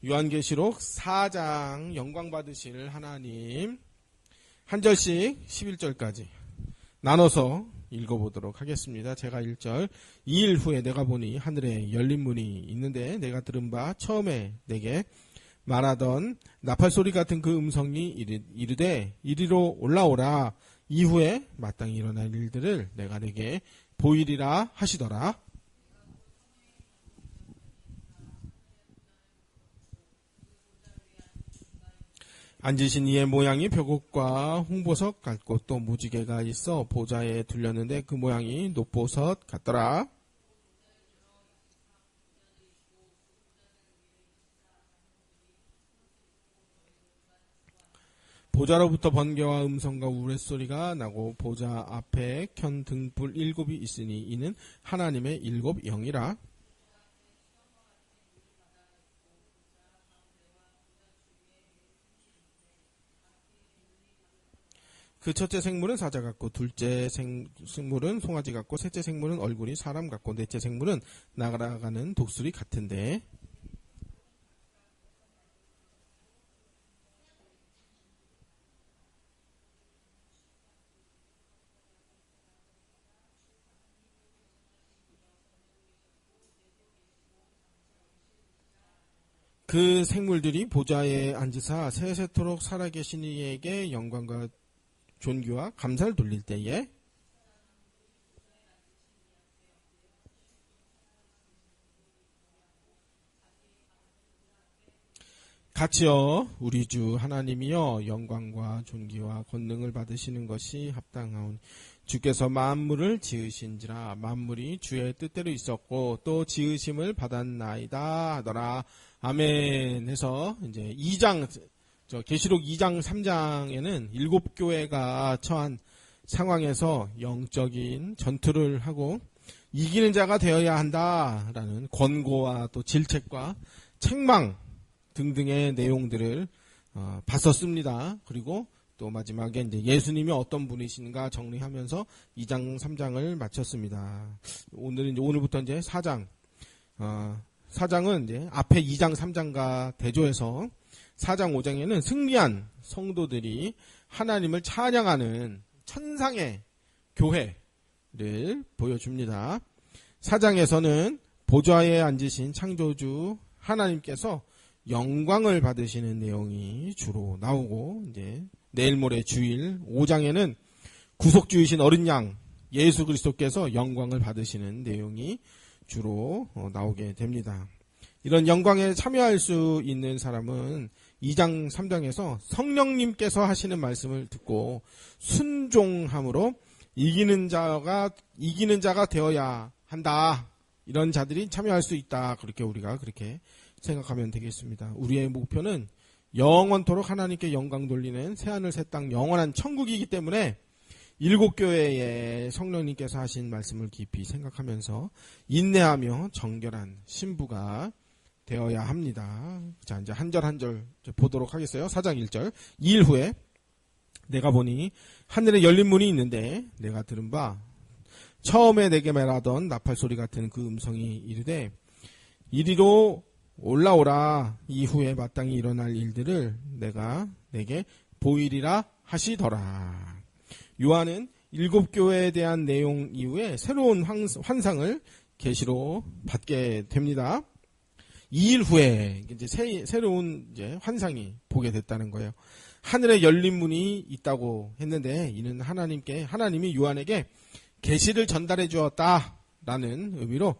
요한계시록 4장 영광 받으실 하나님 한 절씩 11절까지 나눠서 읽어보도록 하겠습니다. 제가 1절 2일 후에 내가 보니 하늘에 열린 문이 있는데 내가 들은 바 처음에 내게 말하던 나팔소리 같은 그 음성이 이르되 이리로 올라오라. 이후에 마땅히 일어날 일들을 내가 내게 보이리라 하시더라. 앉으신 이의 모양이 벽옥과 홍보석 같고 또 무지개가 있어 보좌에 둘렸는데 그 모양이 높보석 같더라. 보좌로부터 번개와 음성과 우레소리가 나고 보좌 앞에 켠 등불 7이 있으니 이는 하나님의 7 영이라. 그 첫째 생물은 사자 같고 둘째 생물은 송아지 같고 셋째 생물은 얼굴이 사람 같고 넷째 생물은 날아가는 독수리 같은데 그 생물들이 보좌에 앉으사 세세토록 살아계신 이에게 영광과 존귀와 감사를 돌릴 때에 같이여 우리 주 하나님이여 영광과 존귀와 권능을 받으시는 것이 합당하오니 주께서 만물을 지으신지라 만물이 주의 뜻대로 있었고 또 지으심을 받았나이다 하더라. 아멘 해서 이제 2장 계시록 2장 3장에는 7교회가 처한 상황에서 영적인 전투를 하고 이기는 자가 되어야 한다라는 권고와 또 질책과 책망 등등의 내용들을 봤었습니다. 그리고 또 마지막에 이제 예수님이 어떤 분이신가 정리하면서 2장 3장을 마쳤습니다. 오늘부터 이제 4장. 4장은 이제 앞에 2장 3장과 대조해서 4장 5장에는 승리한 성도들이 하나님을 찬양하는 천상의 교회를 보여줍니다. 4장에서는 보좌에 앉으신 창조주 하나님께서 영광을 받으시는 내용이 주로 나오고 이제 내일 모레 주일 5장에는 구속주이신 어린 양 예수 그리스도께서 영광을 받으시는 내용이 주로 나오게 됩니다. 이런 영광에 참여할 수 있는 사람은 2장 3장에서 성령님께서 하시는 말씀을 듣고 순종함으로 이기는 자가 되어야 한다. 이런 자들이 참여할 수 있다. 우리가 그렇게 생각하면 되겠습니다. 우리의 목표는 영원토록 하나님께 영광 돌리는 새하늘 새 땅 영원한 천국이기 때문에 7교회에 성령님께서 하신 말씀을 깊이 생각하면서 인내하며 정결한 신부가 되어야 합니다. 자, 이제 한 절 한 절 보도록 하겠어요. 4장 1절. 2일 후에 내가 보니 하늘에 열린 문이 있는데 내가 들은 바 처음에 내게 말하던 나팔소리 같은 그 음성이 이르되 이리로 올라오라. 이후에 마땅히 일어날 일들을 내가 내게 보이리라 하시더라. 요한은 7교회에 대한 내용 이후에 새로운 환상을 계시로 받게 됩니다. 2일 후에 이제 새로운 이제 환상이 보게 됐다는 거예요. 하늘에 열린 문이 있다고 했는데 이는 하나님이 요한에게 계시를 전달해 주었다라는 의미로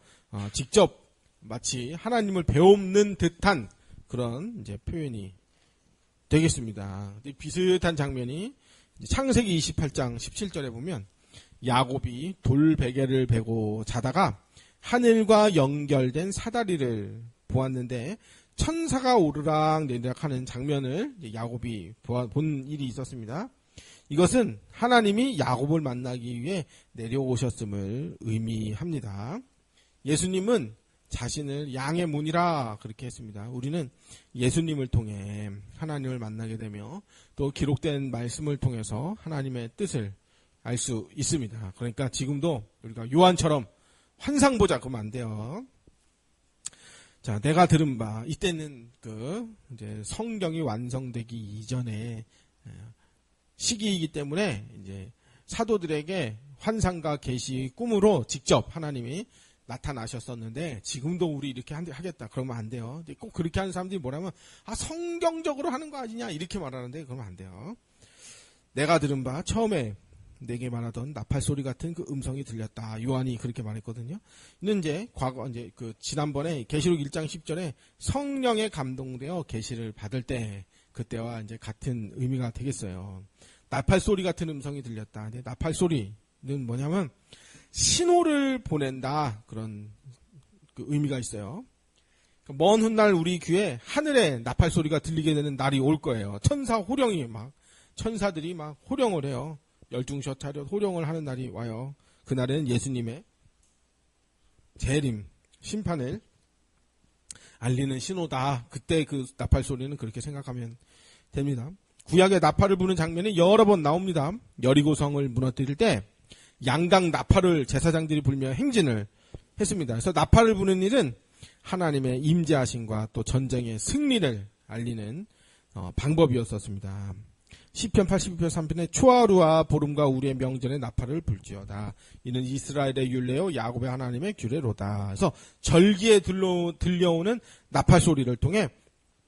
직접 마치 하나님을 배움는 듯한 그런 이제 표현이 되겠습니다. 비슷한 장면이 창세기 28장 17절에 보면 야곱이 돌베개를 베고 자다가 하늘과 연결된 사다리를 보았는데 천사가 오르락내리락 하는 장면을 야곱이 본 일이 있었습니다. 이것은 하나님이 야곱을 만나기 위해 내려오셨음을 의미합니다. 예수님은 자신을 양의 문이라 그렇게 했습니다. 우리는 예수님을 통해 하나님을 만나게 되며 또 기록된 말씀을 통해서 하나님의 뜻을 알 수 있습니다. 그러니까 지금도 우리가 요한처럼 환상 보자 그러면 안 돼요. 자, 내가 들은 바, 이때는 이제 성경이 완성되기 이전에 시기이기 때문에 이제 사도들에게 환상과 계시 꿈으로 직접 하나님이 나타나셨었는데, 지금도 우리 이렇게 하겠다 그러면 안 돼요. 꼭 그렇게 하는 사람들이 뭐라면 성경적으로 하는 거 아니냐 이렇게 말하는데, 그러면 안 돼요. 내가 들은 바 처음에 내게 말하던 나팔 소리 같은 그 음성이 들렸다. 요한이 그렇게 말했거든요. 이는 이제 과거 이제 지난번에 계시록 1장 10절에 성령에 감동되어 계시를 받을 때, 그때와 이제 같은 의미가 되겠어요. 나팔 소리 같은 음성이 들렸다. 근데 나팔 소리는 뭐냐면 신호를 보낸다, 그런 의미가 있어요. 먼 훗날 우리 귀에 하늘에 나팔 소리가 들리게 되는 날이 올 거예요. 천사들이 막 호령을 해요. 열중셔 차려 호령을 하는 날이 와요. 그날은 예수님의 재림, 심판을 알리는 신호다. 그때 그 나팔 소리는 그렇게 생각하면 됩니다. 구약에 나팔을 부는 장면이 여러 번 나옵니다. 여리고성을 무너뜨릴 때 양강 나팔을 제사장들이 불며 행진을 했습니다. 그래서 나팔을 부는 일은 하나님의 임재하심과 또 전쟁의 승리를 알리는 방법이었었습니다. 시편 82편 3편에 초하루와 보름과 우리의 명절에 나팔을 불지어다. 이는 이스라엘의 율례요 야곱의 하나님의 규례로다. 그래서 절기에 들려오는 나팔 소리를 통해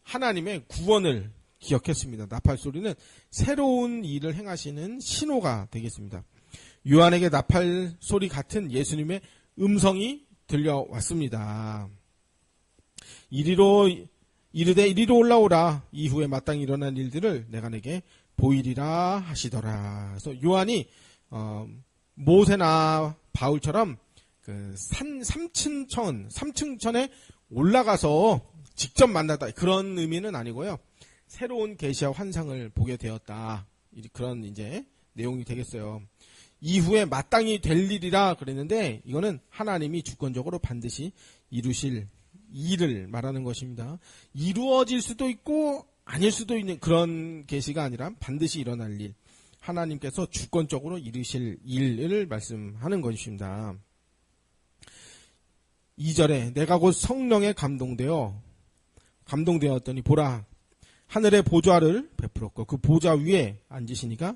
하나님의 구원을 기억했습니다. 나팔 소리는 새로운 일을 행하시는 신호가 되겠습니다. 요한에게 나팔 소리 같은 예수님의 음성이 들려왔습니다. 이르되 이리로 올라오라. 이후에 마땅히 일어난 일들을 내가 내게 보이리라 하시더라. 그래서 요한이 모세나 바울처럼 그 3층천에 올라가서 직접 만났다, 그런 의미는 아니고요. 새로운 계시와 환상을 보게 되었다, 그런 이제 내용이 되겠어요. 이후에 마땅히 될 일이라 그랬는데, 이거는 하나님이 주권적으로 반드시 이루실 일을 말하는 것입니다. 이루어질 수도 있고 아닐 수도 있는 그런 계시가 아니라 반드시 일어날 일, 하나님께서 주권적으로 이루실 일을 말씀하는 것입니다. 2절에 내가 곧 성령에 감동되었더니 보라, 하늘의 보좌를 베풀었고 그 보좌 위에 앉으시니가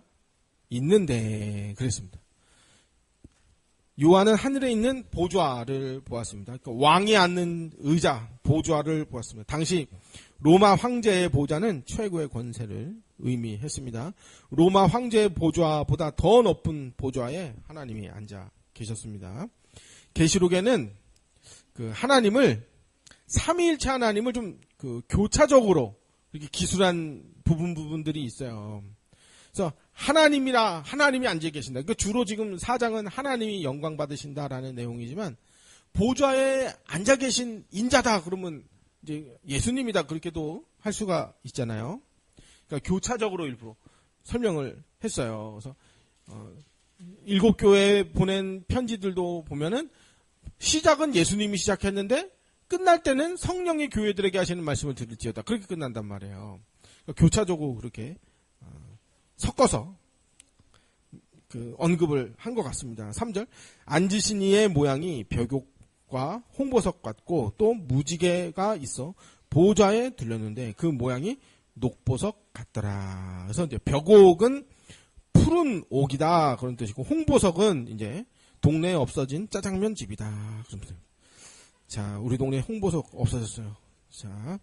있는데, 그랬습니다. 요한은 하늘에 있는 보좌를 보았습니다. 그러니까 왕이 앉는 의자, 보좌를 보았습니다. 당시 로마 황제의 보좌는 최고의 권세를 의미했습니다. 로마 황제의 보좌보다 더 높은 보좌에 하나님이 앉아 계셨습니다. 계시록에는 하나님을, 삼위일체 하나님을 좀 교차적으로 이렇게 기술한 부분들이 있어요. 그래서 하나님이 앉아 계신다. 주로 지금 4장은 하나님이 영광 받으신다라는 내용이지만, 보좌에 앉아 계신 인자다 그러면 이제 예수님이다, 그렇게도 할 수가 있잖아요. 그러니까 교차적으로 일부러 설명을 했어요. 그래서 7교회에 보낸 편지들도 보면은 시작은 예수님이 시작했는데 끝날 때는 성령이 교회들에게 하시는 말씀을 들을지어다, 그렇게 끝난단 말이에요. 그러니까 교차적으로 그렇게 섞어서 언급을 한 것 같습니다. 3절, 앉으신 이의 모양이 벽옥과 홍보석 같고 또 무지개가 있어 보좌에 들렸는데 그 모양이 녹보석 같더라. 그래서 이제 벽옥은 푸른 옥이다, 그런 뜻이고, 홍보석은 이제 동네에 없어진 짜장면 집이다, 그런 뜻입니다. 자, 우리 동네 홍보석 없어졌어요. 자,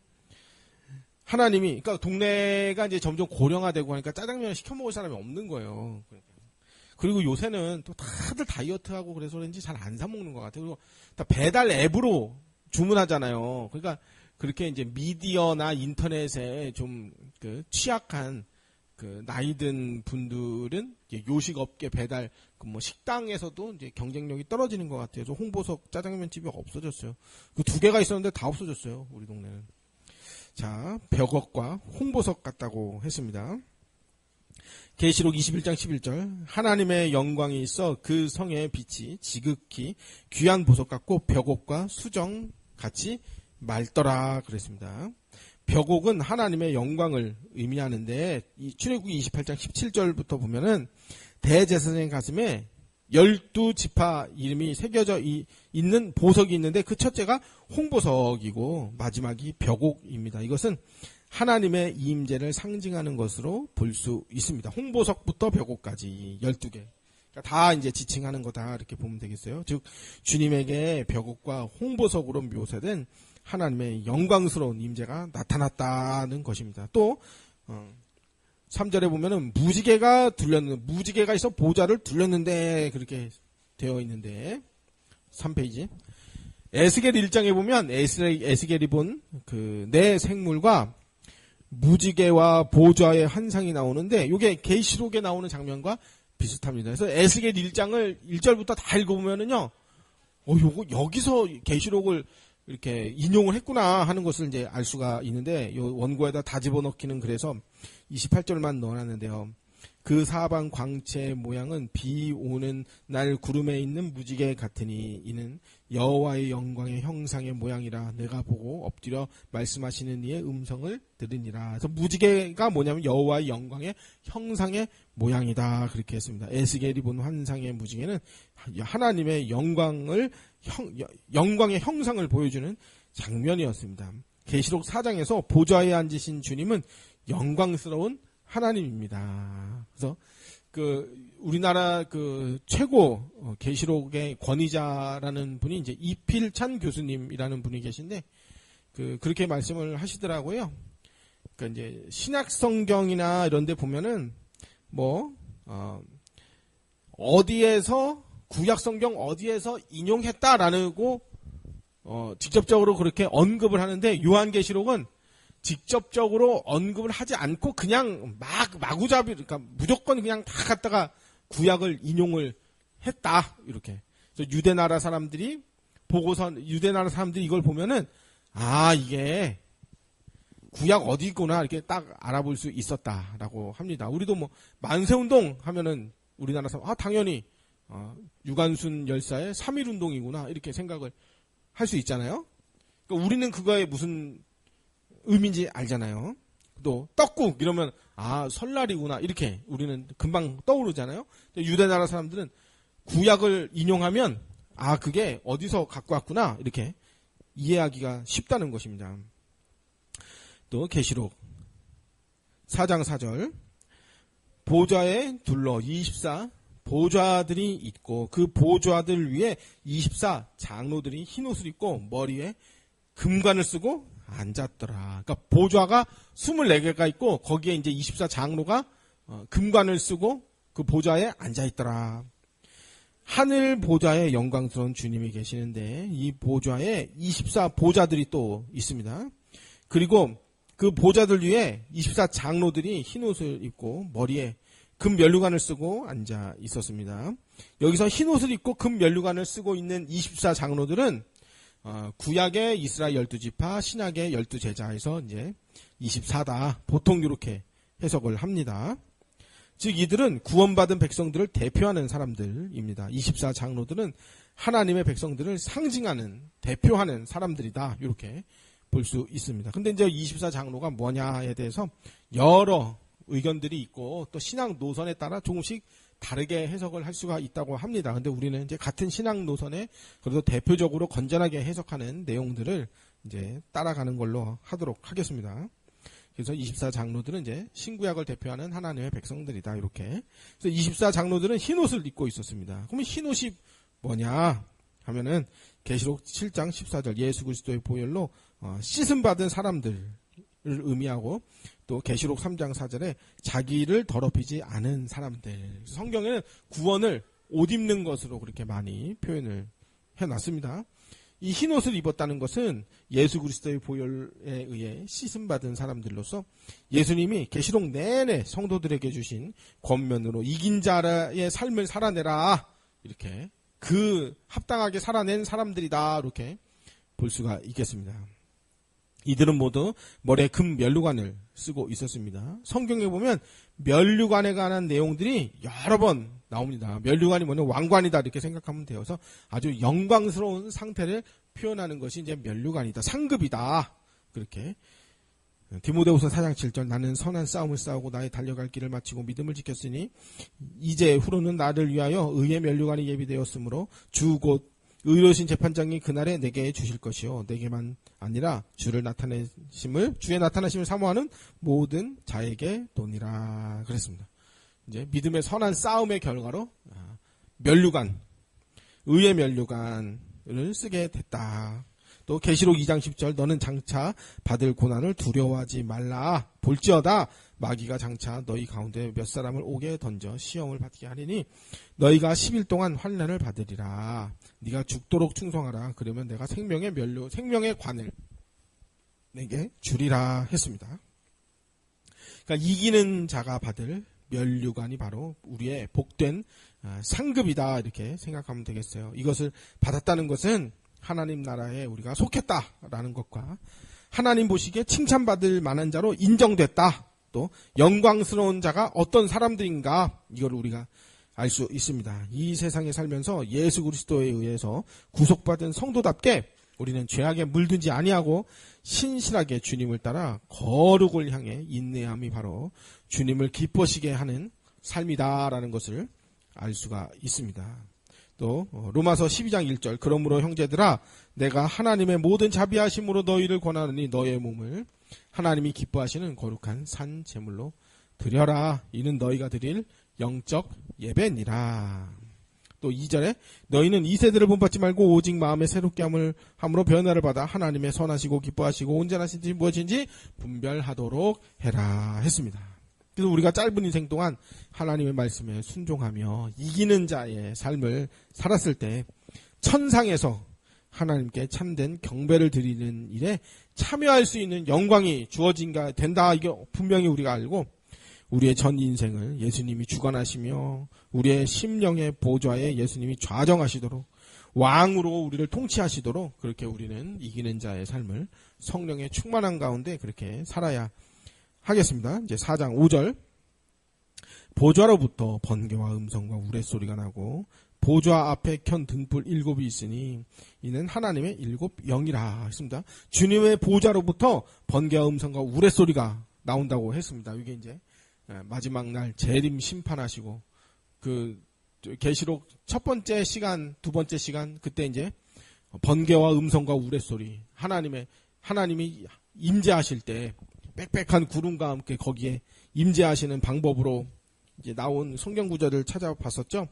하나님이, 그러니까 동네가 이제 점점 고령화되고 하니까 짜장면을 시켜 먹을 사람이 없는 거예요. 그리고 요새는 또 다들 다이어트하고 그래서 그런지 잘 안 사 먹는 것 같아요. 그리고 다 배달 앱으로 주문하잖아요. 그러니까 그렇게 이제 미디어나 인터넷에 좀 취약한 나이든 분들은 이제 요식업계 배달, 식당에서도 이제 경쟁력이 떨어지는 것 같아요. 그래서 홍보석 짜장면 집이 없어졌어요. 그 2개가 있었는데 다 없어졌어요, 우리 동네는. 자, 벽옥과 홍보석 같다고 했습니다. 계시록 21장 11절, 하나님의 영광이 있어 그 성의 빛이 지극히 귀한 보석 같고 벽옥과 수정 같이 맑더라, 그랬습니다. 벽옥은 하나님의 영광을 의미하는데, 이 출애굽기 28장 17절부터 보면은 대제사장의 가슴에 12지파 이름이 새겨져 있는 보석이 있는데 그 첫째가 홍보석이고 마지막이 벽옥입니다. 이것은 하나님의 임재를 상징하는 것으로 볼 수 있습니다. 홍보석부터 벽옥까지 12개. 그러니까 다 이제 지칭하는 거다 이렇게 보면 되겠어요. 즉 주님에게 벽옥과 홍보석으로 묘사된 하나님의 영광스러운 임재가 나타났다는 것입니다. 또 3절에 보면은 무지개가 있어 보좌를 둘렀는데 그렇게 되어 있는데 3페이지 에스겔 1장에 보면 에스겔이 본 그 네 생물과 무지개와 보좌의 환상이 나오는데 이게 계시록에 나오는 장면과 비슷합니다. 그래서 에스겔 1장을 1절부터 다 읽어보면은요, 요거 여기서 계시록을 이렇게 인용을 했구나 하는 것을 이제 알 수가 있는데, 요 원고에다 다 집어넣기는 그래서 28절만 넣어놨는데요. 그 사방 광채의 모양은 비 오는 날 구름에 있는 무지개 같으니 이는 여호와의 영광의 형상의 모양이라 내가 보고 엎드려 말씀하시는 이의 음성을 들으니라. 그래서 무지개가 뭐냐면 여호와의 영광의 형상의 모양이다 그렇게 했습니다. 에스겔이 본 환상의 무지개는 하나님의 영광의 형상을 보여주는 장면이었습니다. 계시록 4장에서 보좌에 앉으신 주님은 영광스러운 하나님입니다. 그래서 우리나라 최고 계시록의 권위자라는 분이 이제 이필찬 교수님이라는 분이 계신데 그렇게 말씀을 하시더라고요. 그러니까 이제 신약 성경이나 이런 데 보면은 어디에서 구약 성경 어디에서 인용했다라고 직접적으로 그렇게 언급을 하는데 요한계시록은 직접적으로 언급을 하지 않고 그냥 마구잡이, 그러니까 무조건 그냥 다 갖다가 구약을 인용을 했다. 이렇게. 그래서 유대나라 사람들이 이걸 보면은, 이게 구약 어디구나, 이렇게 딱 알아볼 수 있었다라고 합니다. 우리도 만세운동 하면은 우리나라 사람, 당연히, 유관순 열사의 3.1운동이구나, 이렇게 생각을 할 수 있잖아요. 그러니까 우리는 그거에 무슨 의미인지 알잖아요. 또 떡국 이러면 설날이구나 이렇게 우리는 금방 떠오르잖아요. 유대나라 사람들은 구약을 인용하면 그게 어디서 갖고 왔구나 이렇게 이해하기가 쉽다는 것입니다. 또 계시록 4장 4절 보좌에 둘러 24 보좌들이 있고 그 보좌들 위에 24 장로들이 흰옷을 입고 머리에 금관을 쓰고 앉았더라. 그러니까 보좌가 24개가 있고 거기에 이제 24 장로가 금관을 쓰고 그 보좌에 앉아 있더라. 하늘 보좌에 영광스러운 주님이 계시는데 이 보좌에 24 보좌들이 또 있습니다. 그리고 그 보좌들 위에 24 장로들이 흰 옷을 입고 머리에 금 면류관을 쓰고 앉아 있었습니다. 여기서 흰 옷을 입고 금 면류관을 쓰고 있는 24 장로들은 구약의 이스라엘 12지파, 신약의 12제자에서 이제 24다. 보통 이렇게 해석을 합니다. 즉 이들은 구원받은 백성들을 대표하는 사람들입니다. 24 장로들은 하나님의 백성들을 상징하는, 대표하는 사람들이다. 이렇게 볼 수 있습니다. 근데 이제 24 장로가 뭐냐에 대해서 여러 의견들이 있고 또 신앙 노선에 따라 조금씩 다르게 해석을 할 수가 있다고 합니다. 근데 우리는 이제 같은 신앙 노선에 그래도 대표적으로 건전하게 해석하는 내용들을 이제 따라가는 걸로 하도록 하겠습니다. 그래서 24 장로들은 이제 신구약을 대표하는 하나님의 백성들이다. 이렇게. 그래서 24 장로들은 흰옷을 입고 있었습니다. 그러면 흰옷이 뭐냐 하면은 계시록 7장 14절 예수 그리스도의 보혈로 씻음 받은 사람들을 의미하고 또 계시록 3장 4절에 자기를 더럽히지 않은 사람들. 성경에는 구원을 옷 입는 것으로 그렇게 많이 표현을 해놨습니다. 이 흰옷을 입었다는 것은 예수 그리스도의 보혈에 의해 씻음받은 사람들로서 예수님이 계시록 내내 성도들에게 주신 권면으로 이긴 자의 삶을 살아내라. 이렇게 합당하게 살아낸 사람들이다. 이렇게 볼 수가 있겠습니다. 이들은 모두 머리에 금 면류관을 쓰고 있었습니다. 성경에 보면 면류관에 관한 내용들이 여러 번 나옵니다. 면류관이 뭐냐 왕관이다 이렇게 생각하면 되어서 아주 영광스러운 상태를 표현하는 것이 이제 면류관이다. 상급이다. 그렇게 디모데후서 4장 7절 나는 선한 싸움을 싸우고 나의 달려갈 길을 마치고 믿음을 지켰으니 이제 후로는 나를 위하여 의의 면류관이 예비되었으므로 주 곧 의로우신 재판장이 그날에 내게 주실 것이요 내게만 아니라 주의 나타나심을 사모하는 모든 자에게 도니라 그랬습니다. 이제 믿음의 선한 싸움의 결과로 면류관, 의의 면류관을 쓰게 됐다. 또 계시록 2장 10절 너는 장차 받을 고난을 두려워하지 말라. 볼지어다 마귀가 장차 너희 가운데 몇 사람을 옥에 던져 시험을 받게 하리니 너희가 10일 동안 환난을 받으리라. 네가 죽도록 충성하라. 그러면 내가 생명의 관을 내게 주리라 했습니다. 그러니까 이기는 자가 받을 면류관이 바로 우리의 복된 상급이다 이렇게 생각하면 되겠어요. 이것을 받았다는 것은 하나님 나라에 우리가 속했다라는 것과 하나님 보시기에 칭찬받을 만한 자로 인정됐다. 또 영광스러운 자가 어떤 사람들인가 이걸 우리가 알 수 있습니다. 이 세상에 살면서 예수 그리스도에 의해서 구속받은 성도답게 우리는 죄악에 물들지 아니하고 신실하게 주님을 따라 거룩을 향해 인내함이 바로 주님을 기뻐시게 하는 삶이다라는 것을 알 수가 있습니다. 또 로마서 12장 1절 그러므로 형제들아 내가 하나님의 모든 자비하심으로 너희를 권하노니 너희의 몸을 하나님이 기뻐하시는 거룩한 산 제물로 드려라. 이는 너희가 드릴 영적 예배니라. 또 2절에 너희는 이 세대를 본받지 말고 오직 마음에 새롭게 함으로 변화를 받아 하나님의 선하시고 기뻐하시고 온전하신지 무엇인지 분별하도록 해라 했습니다. 그래서 우리가 짧은 인생 동안 하나님의 말씀에 순종하며 이기는 자의 삶을 살았을 때 천상에서 하나님께 참된 경배를 드리는 일에 참여할 수 있는 영광이 주어진가 된다. 이게 분명히 우리가 알고 우리의 전 인생을 예수님이 주관하시며 우리의 심령의 보좌에 예수님이 좌정하시도록 왕으로 우리를 통치하시도록 그렇게 우리는 이기는 자의 삶을 성령의 충만한 가운데 그렇게 살아야 하겠습니다. 이제 4장 5절 보좌로부터 번개와 음성과 우레소리가 나고 보좌 앞에 켠 등불 7이 있으니 이는 하나님의 7 영이라 했습니다. 주님의 보좌로부터 번개와 음성과 우레소리가 나온다고 했습니다. 이게 이제 마지막 날 재림 심판하시고 그 계시록 첫 번째 시간, 두 번째 시간 그때 이제 번개와 음성과 우레소리 하나님이 임재하실 때 빽빽한 구름과 함께 거기에 임재하시는 방법으로 이제 나온 성경 구절을 찾아봤었죠.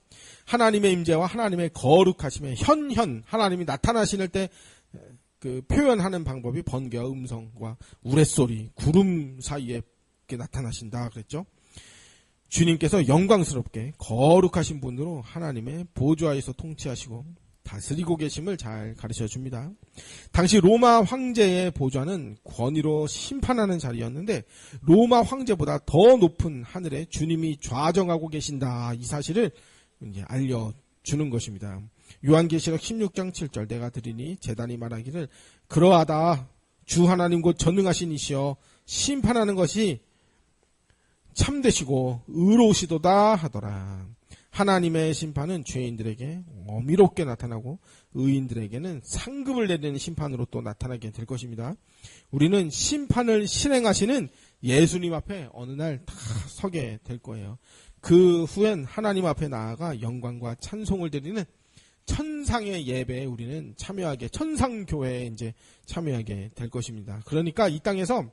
하나님의 임재와 하나님의 거룩하심에 현현 하나님이 나타나실 때 그 표현하는 방법이 번개와 음성과 우레소리, 구름 사이에 나타나신다 그랬죠. 주님께서 영광스럽게 거룩하신 분으로 하나님의 보좌에서 통치하시고 다스리고 계심을 잘 가르쳐 줍니다. 당시 로마 황제의 보좌는 권위로 심판하는 자리였는데 로마 황제보다 더 높은 하늘에 주님이 좌정하고 계신다. 이 사실을 이제 알려주는 것입니다. 요한계시록 16장 7절 내가 들으니 제단이 말하기를 그러하다 주 하나님 곧 전능하신 이시여 심판하는 것이 참되시고 의로우시도다 하더라. 하나님의 심판은 죄인들에게 어미롭게 나타나고 의인들에게는 상급을 내리는 심판으로 또 나타나게 될 것입니다. 우리는 심판을 실행하시는 예수님 앞에 어느 날 다 서게 될 거예요. 그 후엔 하나님 앞에 나아가 영광과 찬송을 드리는 천상의 예배에 우리는 참여하게 천상교회에 이제 참여하게 될 것입니다. 그러니까 이 땅에서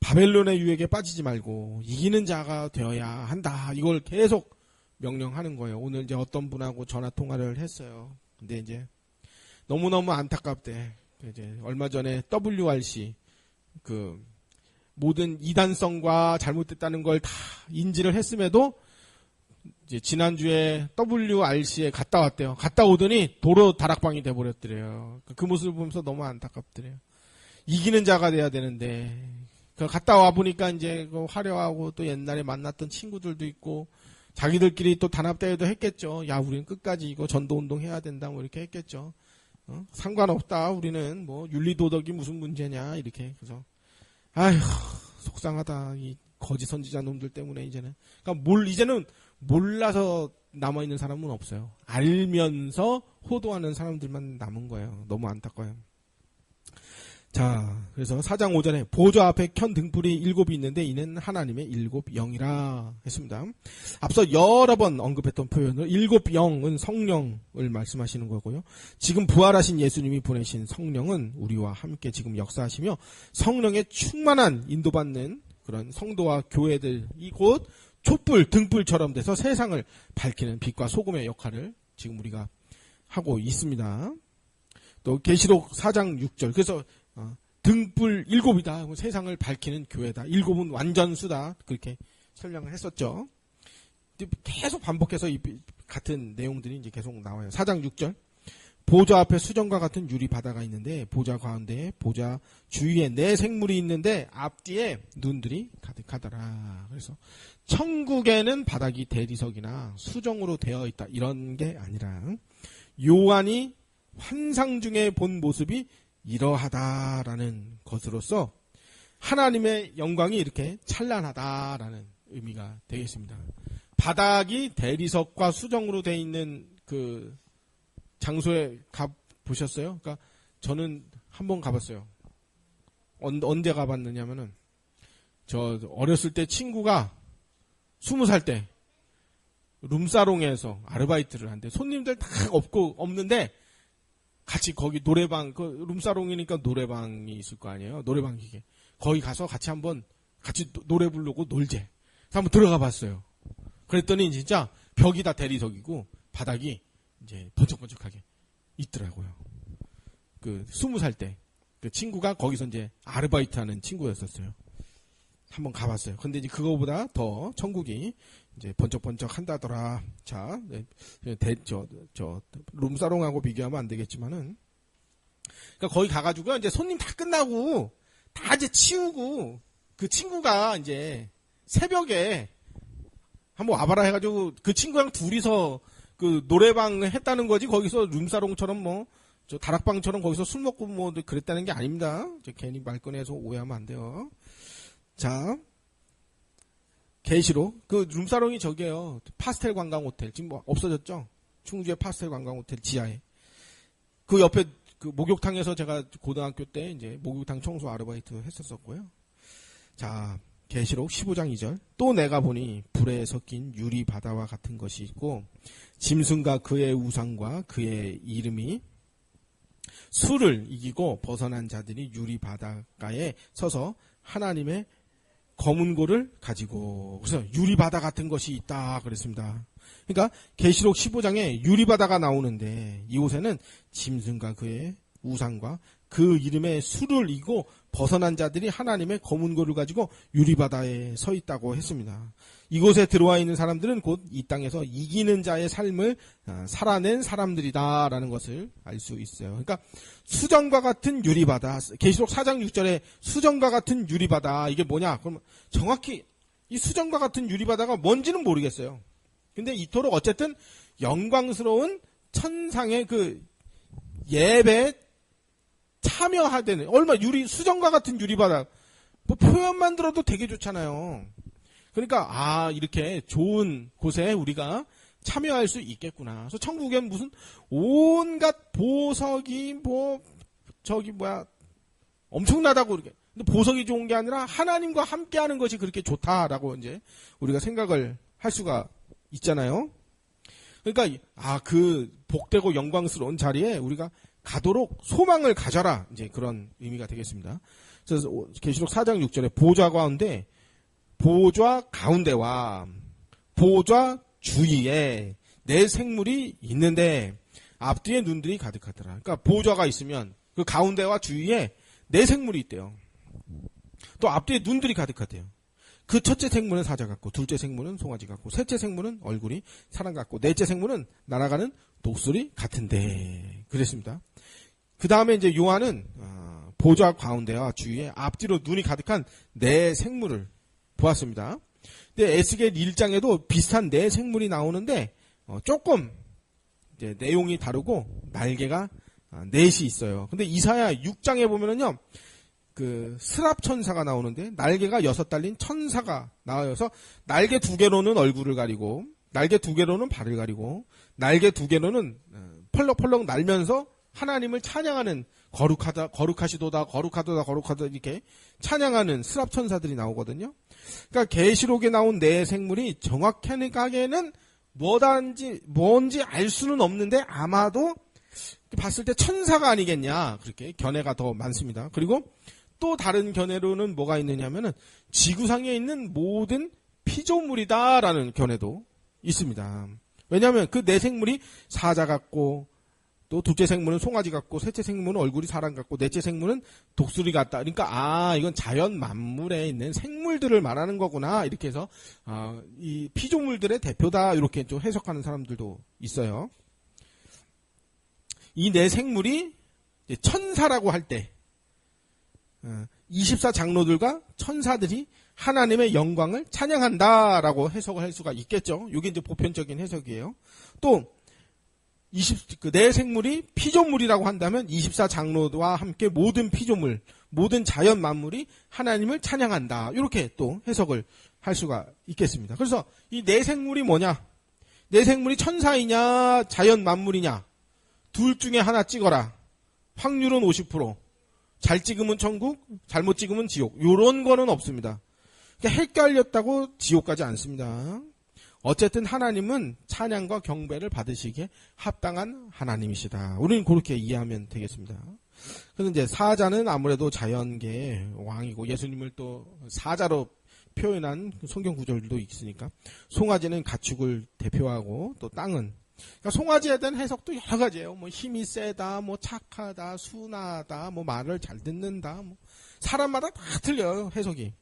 바벨론의 유혹에 빠지지 말고 이기는 자가 되어야 한다. 이걸 계속 명령하는 거예요. 오늘 이제 어떤 분하고 전화 통화를 했어요. 근데 이제 너무너무 안타깝대. 이제 얼마 전에 WRC 그 모든 이단성과 잘못됐다는 걸 다 인지를 했음에도 이제 지난주에 WRC에 갔다 왔대요. 갔다 오더니 도로 다락방이 돼버렸더래요. 그 모습을 보면서 너무 안타깝더래요. 이기는 자가 돼야 되는데 갔다 와 보니까 이제 화려하고 또 옛날에 만났던 친구들도 있고 자기들끼리 또 단합대회도 했겠죠. 야, 우리는 끝까지 이거 전도운동 해야 된다, 뭐 이렇게 했겠죠. 상관없다, 우리는 뭐 윤리도덕이 무슨 문제냐, 이렇게. 그래서 아휴, 속상하다. 이 거짓 선지자 놈들 때문에 이제는. 그러니까 이제는 몰라서 남아있는 사람은 없어요. 알면서 호도하는 사람들만 남은 거예요. 너무 안타까워요. 자, 그래서 4장 5절에 보좌 앞에 켠 등불이 7이 있는데 이는 하나님의 7영이라 했습니다. 앞서 여러 번 언급했던 표현으로 7영은 성령을 말씀하시는 거고요. 지금 부활하신 예수님이 보내신 성령은 우리와 함께 지금 역사하시며 성령의 충만한 인도받는 그런 성도와 교회들이 곧 촛불, 등불처럼 돼서 세상을 밝히는 빛과 소금의 역할을 지금 우리가 하고 있습니다. 또 계시록 4장 6절 그래서 등불 7이다. 세상을 밝히는 교회다. 7은 완전수다. 그렇게 설명을 했었죠. 계속 반복해서 이 같은 내용들이 이제 계속 나와요. 4장 6절. 보좌 앞에 수정과 같은 유리 바다가 있는데 보좌 가운데 보좌 주위에 네 생물이 있는데 앞뒤에 눈들이 가득하더라. 그래서 천국에는 바닥이 대리석이나 수정으로 되어 있다. 이런 게 아니라 요한이 환상 중에 본 모습이 이러하다라는 것으로서 하나님의 영광이 이렇게 찬란하다라는 의미가 되겠습니다. 바닥이 대리석과 수정으로 되어 있는 그 장소에 가 보셨어요? 그러니까 저는 한번 가봤어요. 언제 가봤느냐면은 저 어렸을 때 친구가 20살 때 룸사롱에서 아르바이트를 한대. 손님들 다 없는데 같이 거기 노래방, 그 룸사롱이니까 노래방이 있을 거 아니에요. 노래방 기계. 거기 가서 같이 노래 부르고 놀재. 그래서 한번 들어가 봤어요. 그랬더니 진짜 벽이 다 대리석이고 바닥이 이제 번쩍번쩍하게 있더라고요. 그 20살 때 그 친구가 거기서 이제 아르바이트 하는 친구였었어요. 한번 가봤어요. 근데 이제 그거보다 더 천국이 이제 번쩍번쩍 한다더라. 자, 룸사롱하고 비교하면 안 되겠지만은, 그러니까 거기 가가지고 이제 손님 다 끝나고 다 이제 치우고 그 친구가 이제 새벽에 한번 와봐라 해가지고 그 친구랑 둘이서 그 노래방 했다는 거지. 거기서 룸사롱처럼 뭐 저 다락방처럼 거기서 술 먹고 뭐 그랬다는 게 아닙니다. 괜히 말 꺼내서 오해하면 안 돼요. 자, 계시록 그 룸사롱이 저기에요. 파스텔 관광 호텔 지금 뭐 없어졌죠? 충주의 파스텔 관광 호텔 지하에 그 옆에 그 목욕탕에서 제가 고등학교 때 이제 목욕탕 청소 아르바이트 했었었고요. 자, 계시록 15장 2절 또 내가 보니 불에 섞인 유리 바다와 같은 것이 있고 짐승과 그의 우상과 그의 이름이 수를 이기고 벗어난 자들이 유리 바닷가에 서서 하나님의 검은 고를 가지고 그래서 유리바다 같은 것이 있다 그랬습니다. 그러니까 계시록 15장에 유리바다가 나오는데 이곳에는 짐승과 그의 우상과 그 이름의 수를 이고 벗어난 자들이 하나님의 검은 고를 가지고 유리바다에 서 있다고 했습니다. 이곳에 들어와 있는 사람들은 곧 이 땅에서 이기는 자의 삶을 살아낸 사람들이다라는 것을 알 수 있어요. 그러니까 수정과 같은 유리바다, 계시록 4장 6절에 수정과 같은 유리바다 이게 뭐냐? 그럼 정확히 이 수정과 같은 유리바다가 뭔지는 모르겠어요. 근데 이토록 어쨌든 영광스러운 천상의 그 예배에 참여하되는 얼마 수정과 같은 유리바다 뭐 표현만 들어도 되게 좋잖아요. 그러니까 이렇게 좋은 곳에 우리가 참여할 수 있겠구나. 그래서 천국엔 무슨 온갖 보석이 엄청나다고 그렇게. 근데 보석이 좋은 게 아니라 하나님과 함께하는 것이 그렇게 좋다라고 이제 우리가 생각을 할 수가 있잖아요. 그러니까 그 복되고 영광스러운 자리에 우리가 가도록 소망을 가져라. 이제 그런 의미가 되겠습니다. 그래서 계시록 4장 6절에 보좌 가운데와 보좌 주위에 네 생물이 있는데 앞뒤에 눈들이 가득하더라. 그러니까 보좌가 있으면 그 가운데와 주위에 네 생물이 있대요. 또 앞뒤에 눈들이 가득하대요. 그 첫째 생물은 사자 같고 둘째 생물은 송아지 같고 셋째 생물은 얼굴이 사람 같고 넷째 생물은 날아가는 독수리 같은데 그랬습니다. 그 다음에 이제 요한은 보좌 가운데와 주위에 앞뒤로 눈이 가득한 네 생물을 보았습니다. 근데 에스겔 1장에도 비슷한 네 생물이 나오는데 조금 이제 내용이 다르고 날개가 넷이 있어요. 근데 이사야 6장에 보면은요. 그 스랍 천사가 나오는데 날개가 6 달린 천사가 나와서 날개 2개로는 얼굴을 가리고 날개 2개로는 발을 가리고 날개 2개로는 펄럭펄럭 날면서 하나님을 찬양하는 거룩하시도다, 거룩하도다, 거룩하도다 이렇게 찬양하는 스랍 천사들이 나오거든요. 그러니까 계시록에 나온 네 생물이 정확하게는 뭔지 알 수는 없는데 아마도 봤을 때 천사가 아니겠냐, 그렇게 견해가 더 많습니다. 그리고 또 다른 견해로는 뭐가 있느냐면은 지구상에 있는 모든 피조물이다라는 견해도 있습니다. 왜냐하면 그 네 생물이 사자 같고, 또 둘째 생물은 송아지 같고, 셋째 생물은 얼굴이 사람 같고, 넷째 생물은 독수리 같다. 그러니까 이건 자연 만물에 있는 생물들을 말하는 거구나, 이렇게 해서 이 피조물들의 대표다, 이렇게 좀 해석하는 사람들도 있어요. 이 네 생물이 천사라고 할 때 24장로들과 천사들이 하나님의 영광을 찬양한다라고 해석을 할 수가 있겠죠. 이게 이제 보편적인 해석이에요. 또 네 생물이 피조물이라고 한다면 24장로와 함께 모든 피조물, 모든 자연 만물이 하나님을 찬양한다. 이렇게 또 해석을 할 수가 있겠습니다. 그래서 이 네 생물이 뭐냐? 네 생물이 천사이냐 자연 만물이냐? 둘 중에 하나 찍어라. 확률은 50%. 잘 찍으면 천국, 잘못 찍으면 지옥. 요런 거는 없습니다. 그러니까 헷갈렸다고 지옥 가지 않습니다. 어쨌든 하나님은 찬양과 경배를 받으시기에 합당한 하나님이시다. 우리는 그렇게 이해하면 되겠습니다. 그래서 이제 사자는 아무래도 자연계의 왕이고, 예수님을 또 사자로 표현한 성경 구절도 있으니까, 송아지는 가축을 대표하고, 또 땅은, 그러니까 송아지에 대한 해석도 여러 가지예요. 뭐 힘이 세다, 뭐 착하다, 순하다, 뭐 말을 잘 듣는다, 뭐 사람마다 다 틀려요, 해석이.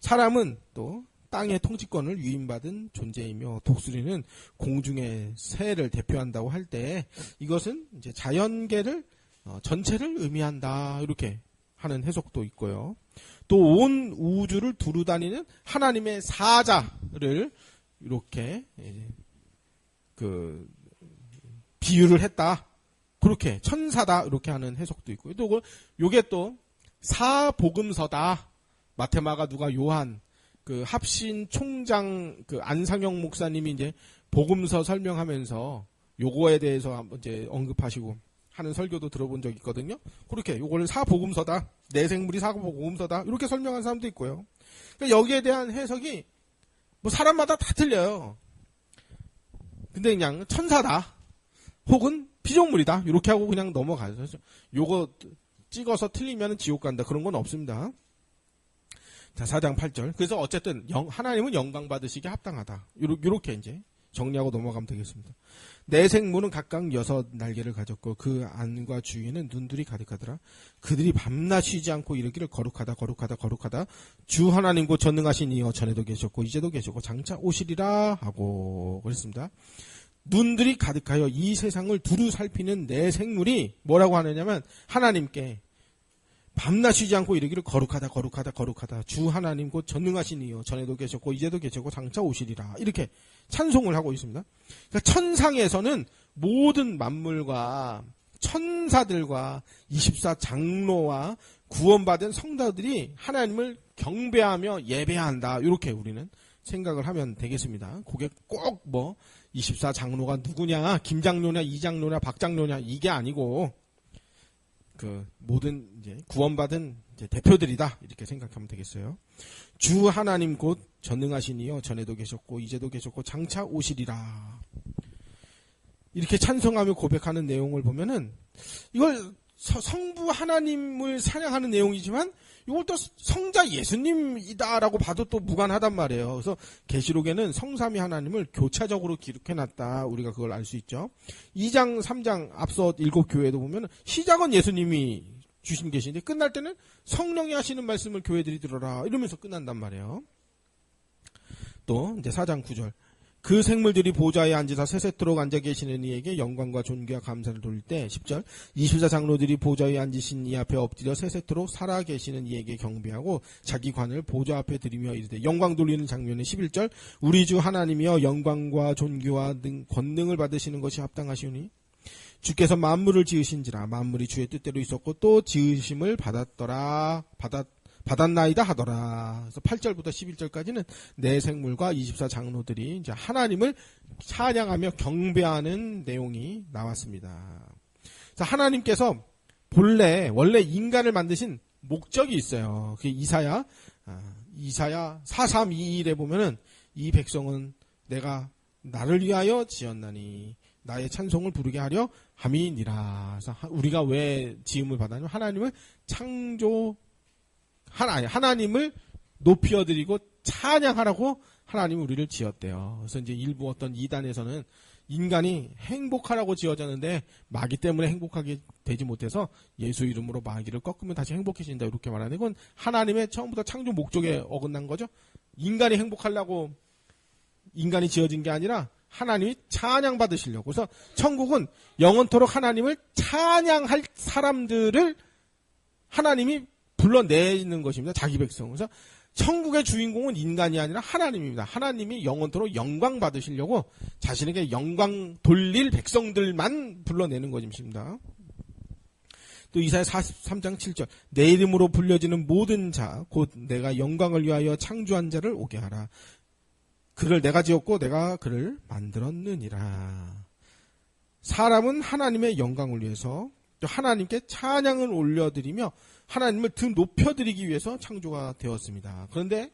사람은 또 땅의 통치권을 위임받은 존재이며, 독수리는 공중의 새를 대표한다고 할 때 이것은 이제 자연계를 전체를 의미한다, 이렇게 하는 해석도 있고요. 또 온 우주를 두루 다니는 하나님의 사자를 이렇게 비유를 했다, 그렇게 천사다, 이렇게 하는 해석도 있고요. 또 요게 또 사복음서다. 마테마가 누가 요한 합신 총장 안상영 목사님이 이제 복음서 설명하면서 요거에 대해서 이제 언급하시고 하는 설교도 들어본 적이 있거든요. 그렇게 요거를 사복음서다, 내 생물이 사복음서다, 이렇게 설명한 사람도 있고요. 그러니까 여기에 대한 해석이 뭐 사람마다 다 틀려요. 근데 그냥 천사다, 혹은 피조물이다, 이렇게 하고 그냥 넘어가요. 요거 찍어서 틀리면 지옥 간다, 그런 건 없습니다. 자, 4장 8절. 그래서 어쨌든 하나님은 영광 받으시기에 합당하다. 요렇게 이제 정리하고 넘어가면 되겠습니다. 네 생물은 각각 6 날개를 가졌고 그 안과 주위에는 눈들이 가득하더라. 그들이 밤낮 쉬지 않고 이르기를 거룩하다, 거룩하다, 거룩하다. 주 하나님 곧 전능하신 이여, 전에도 계셨고 이제도 계시고 장차 오시리라 하고 그랬습니다. 눈들이 가득하여 이 세상을 두루 살피는 네 생물이 뭐라고 하느냐면, 하나님께 밤낮 쉬지 않고 이르기를 거룩하다, 거룩하다, 거룩하다. 주 하나님 곧 전능하신 이여, 전에도 계셨고 이제도 계시고 장차 오시리라, 이렇게 찬송을 하고 있습니다. 그러니까 천상에서는 모든 만물과 천사들과 24장로와 구원받은 성도들이 하나님을 경배하며 예배한다, 이렇게 우리는 생각을 하면 되겠습니다. 그게 꼭 24장로가 누구냐, 김장로냐, 이장로냐, 박장로냐, 이게 아니고 모든 이제 구원받은 이제 대표들이다, 이렇게 생각하면 되겠어요. 주 하나님 곧 전능하신 이여, 전에도 계셨고 이제도 계셨고 장차 오시리라, 이렇게 찬송하며 고백하는 내용을 보면은, 이걸 성부 하나님을 찬양하는 내용이지만 이걸 또 성자 예수님이다라고 봐도 또 무관하단 말이에요. 그래서 계시록에는 성삼위 하나님을 교차적으로 기록해놨다, 우리가 그걸 알 수 있죠. 2장 3장 앞서 7교회도 보면 시작은 예수님이 주신 계신데 끝날 때는 성령이 하시는 말씀을 교회들이 들어라, 이러면서 끝난단 말이에요. 또 이제 4장 9절. 그 생물들이 보좌에 앉으사 세세토록 앉아 계시는 이에게 영광과 존귀와 감사를 돌릴 때, 10절. 24장로들이 보좌에 앉으신 이 앞에 엎드려 세세토록 살아 계시는 이에게 경배하고 자기 관을 보좌 앞에 드리며 이르되, 영광 돌리는 장면의 11절. 우리 주 하나님이여, 영광과 존귀와 권능을 받으시는 것이 합당하시오니 주께서 만물을 지으신지라. 만물이 주의 뜻대로 있었고 또 지으심을 받았나이다 하더라. 그래서 8절부터 11절까지는 네 생물과 24장로들이 이제 하나님을 찬양하며 경배하는 내용이 나왔습니다. 자, 하나님께서 원래 인간을 만드신 목적이 있어요. 그게 이사야 4321에 보면은 이 백성은 내가 나를 위하여 지었나니 나의 찬송을 부르게 하려 함이니라. 그래서 우리가 왜 지음을 받았냐면 하나님을 높이어드리고 찬양하라고 하나님은 우리를 지었대요. 그래서 이제 일부 어떤 이단에서는 인간이 행복하라고 지어졌는데 마귀 때문에 행복하게 되지 못해서 예수 이름으로 마귀를 꺾으면 다시 행복해진다 이렇게 말하는 건 하나님의 처음부터 창조 목적에 어긋난 거죠. 인간이 행복하려고 인간이 지어진 게 아니라 하나님이 찬양받으시려고. 그래서 천국은 영원토록 하나님을 찬양할 사람들을 하나님이 불러내는 것입니다. 자기 백성. 그래서 천국의 주인공은 인간이 아니라 하나님입니다. 하나님이 영원토록 영광 받으시려고 자신에게 영광 돌릴 백성들만 불러내는 것입니다. 또 이사야 43장 7절 내 이름으로 불려지는 모든 자 곧 내가 영광을 위하여 창조한 자를 오게 하라. 그를 내가 지었고 내가 그를 만들었느니라. 사람은 하나님의 영광을 위해서 또 하나님께 찬양을 올려드리며 하나님을 더 높여드리기 위해서 창조가 되었습니다. 그런데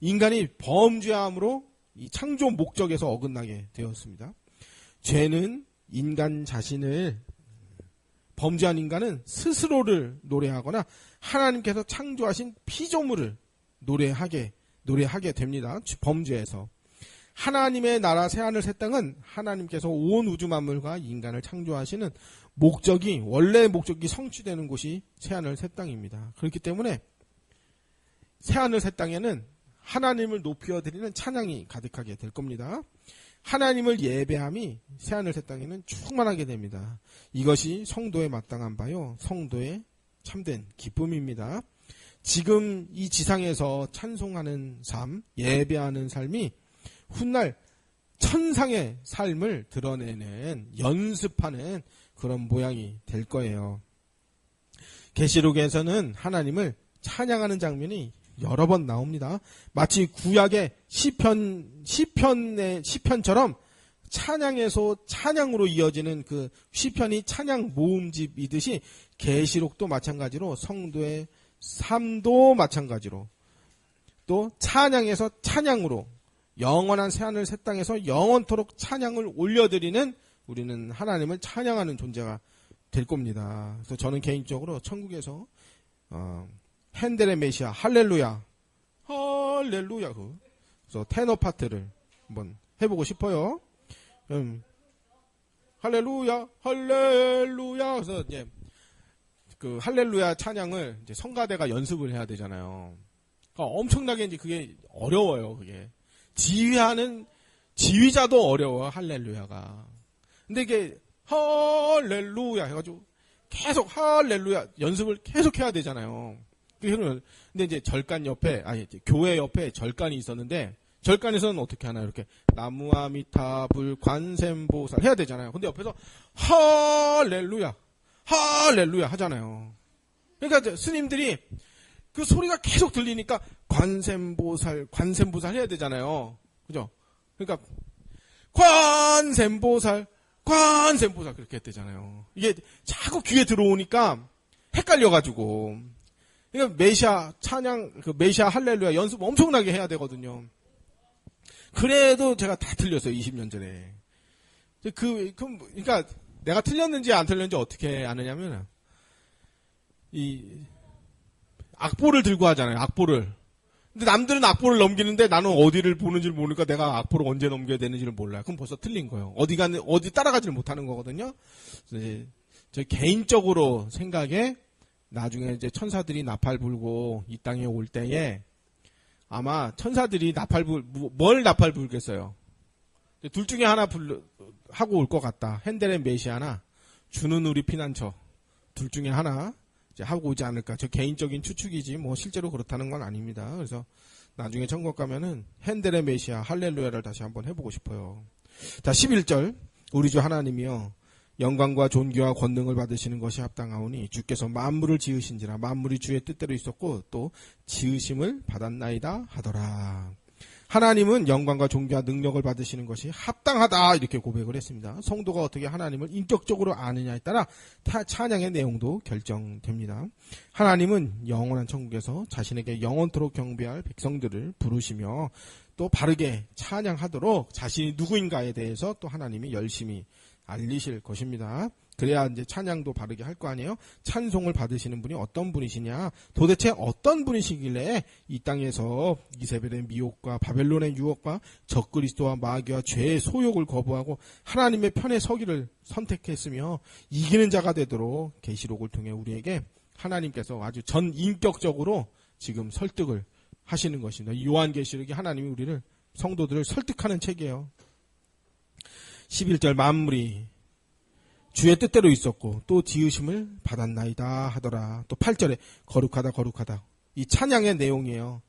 인간이 범죄함으로 이 창조 목적에서 어긋나게 되었습니다. 죄는 인간 자신을 범죄한 인간은 스스로를 노래하거나 하나님께서 창조하신 피조물을 노래하게 됩니다. 범죄에서. 하나님의 나라 새하늘 새 땅은 하나님께서 온 우주 만물과 인간을 창조하시는 원래의 목적이 성취되는 곳이 새하늘 새 땅입니다. 그렇기 때문에 새하늘 새 땅에는 하나님을 높여드리는 찬양이 가득하게 될 겁니다. 하나님을 예배함이 새하늘 새 땅에는 충만하게 됩니다. 이것이 성도에 마땅한 바요 성도의 참된 기쁨입니다. 지금 이 지상에서 찬송하는 삶, 예배하는 삶이 훗날 천상의 삶을 드러내는 연습하는 그런 모양이 될 거예요. 계시록에서는 하나님을 찬양하는 장면이 여러 번 나옵니다. 마치 구약의 시편처럼 찬양에서 찬양으로 이어지는 그 시편이 찬양 모음집이듯이 계시록도 마찬가지로 성도의 삶도 마찬가지로 또 찬양에서 찬양으로 영원한 새하늘 새 땅에서 영원토록 찬양을 올려드리는 우리는 하나님을 찬양하는 존재가 될 겁니다. 그래서 저는 개인적으로 천국에서 핸델의 메시아 할렐루야 그래서 테너 파트를 한번 해보고 싶어요. 할렐루야 그래서 이제 그 할렐루야 찬양을 이제 성가대가 연습을 해야 되잖아요. 그러니까 엄청나게 이제 그게 어려워요. 그게 지휘자도 어려워 할렐루야가. 근데 이게 할렐루야 해가지고 계속 할렐루야 연습을 계속 해야 되잖아요. 근데 이제 교회 옆에 절간이 있었는데 절간에서는 어떻게 하나요? 이렇게 나무아미타불 관셈보살 해야 되잖아요. 근데 옆에서 할렐루야 하잖아요. 그러니까 스님들이 그 소리가 계속 들리니까 관셈보살 해야 되잖아요. 그죠? 그러니까 관셈보살 그렇게 했대잖아요. 이게 자꾸 귀에 들어오니까 헷갈려가지고. 그러니까 메시아 찬양, 메시아 할렐루야 연습 엄청나게 해야 되거든요. 그래도 제가 다 틀렸어요. 20년 전에. 그러니까 내가 틀렸는지 안 틀렸는지 어떻게 아느냐면 이 악보를 들고 하잖아요. 악보를. 근데 남들은 악보를 넘기는데 나는 어디를 보는지를 모르니까 내가 악보를 언제 넘겨야 되는지를 몰라요. 그럼 벌써 틀린 거예요. 어디 따라가지를 못하는 거거든요. 그래서 이제 저 개인적으로 생각에 나중에 이제 천사들이 나팔 불고 이 땅에 올 때에 아마 천사들이 뭘 나팔 불겠어요? 둘 중에 하나 하고 올 것 같다. 핸델의 메시아나 주는 우리 피난처 둘 중에 하나 이제 하고 오지 않을까. 저 개인적인 추측이지 뭐 실제로 그렇다는 건 아닙니다. 그래서 나중에 천국 가면은 핸델의 메시아 할렐루야를 다시 한번 해보고 싶어요. 자 11절 우리 주 하나님이여 영광과 존귀와 권능을 받으시는 것이 합당하오니 주께서 만물을 지으신지라 만물이 주의 뜻대로 있었고 또 지으심을 받았나이다 하더라. 하나님은 영광과 존귀와 능력을 받으시는 것이 합당하다 이렇게 고백을 했습니다. 성도가 어떻게 하나님을 인격적으로 아느냐에 따라 찬양의 내용도 결정됩니다. 하나님은 영원한 천국에서 자신에게 영원토록 경배할 백성들을 부르시며 또 바르게 찬양하도록 자신이 누구인가에 대해서 또 하나님이 열심히 알리실 것입니다. 그래야 이제 찬양도 바르게 할 거 아니에요? 찬송을 받으시는 분이 어떤 분이시냐? 도대체 어떤 분이시길래 이 땅에서 이세벨의 미혹과 바벨론의 유혹과 적그리스도와 마귀와 죄의 소욕을 거부하고 하나님의 편에 서기를 선택했으며 이기는 자가 되도록 계시록을 통해 우리에게 하나님께서 아주 전인격적으로 지금 설득을 하시는 것입니다. 요한계시록이 하나님이 우리를 성도들을 설득하는 책이에요. 11절 만물이 주의 뜻대로 있었고 또 지으심을 받았나이다 하더라. 또 8절에 거룩하다 거룩하다. 이 찬양의 내용이에요.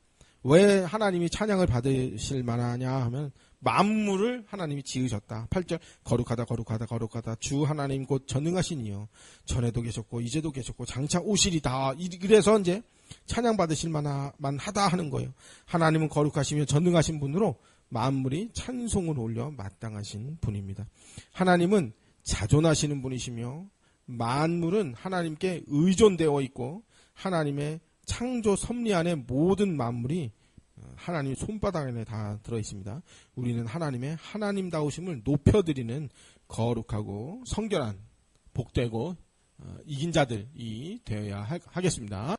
왜 하나님이 찬양을 받으실 만하냐 하면 만물을 하나님이 지으셨다. 8절 거룩하다 거룩하다 거룩하다. 주 하나님 곧 전능하신 이여 전에도 계셨고 이제도 계셨고 장차 오시리다. 그래서 이제 찬양 받으실 만하다 하는 거예요. 하나님은 거룩하시며 전능하신 분으로 만물이 찬송을 올려 마땅하신 분입니다. 하나님은 자존하시는 분이시며 만물은 하나님께 의존되어 있고 하나님의 창조 섭리 안에 모든 만물이 하나님 손바닥 안에 다 들어있습니다. 우리는 하나님의 하나님다우심을 높여드리는 거룩하고 성결한 복되고 이긴 자들이 되어야 하겠습니다.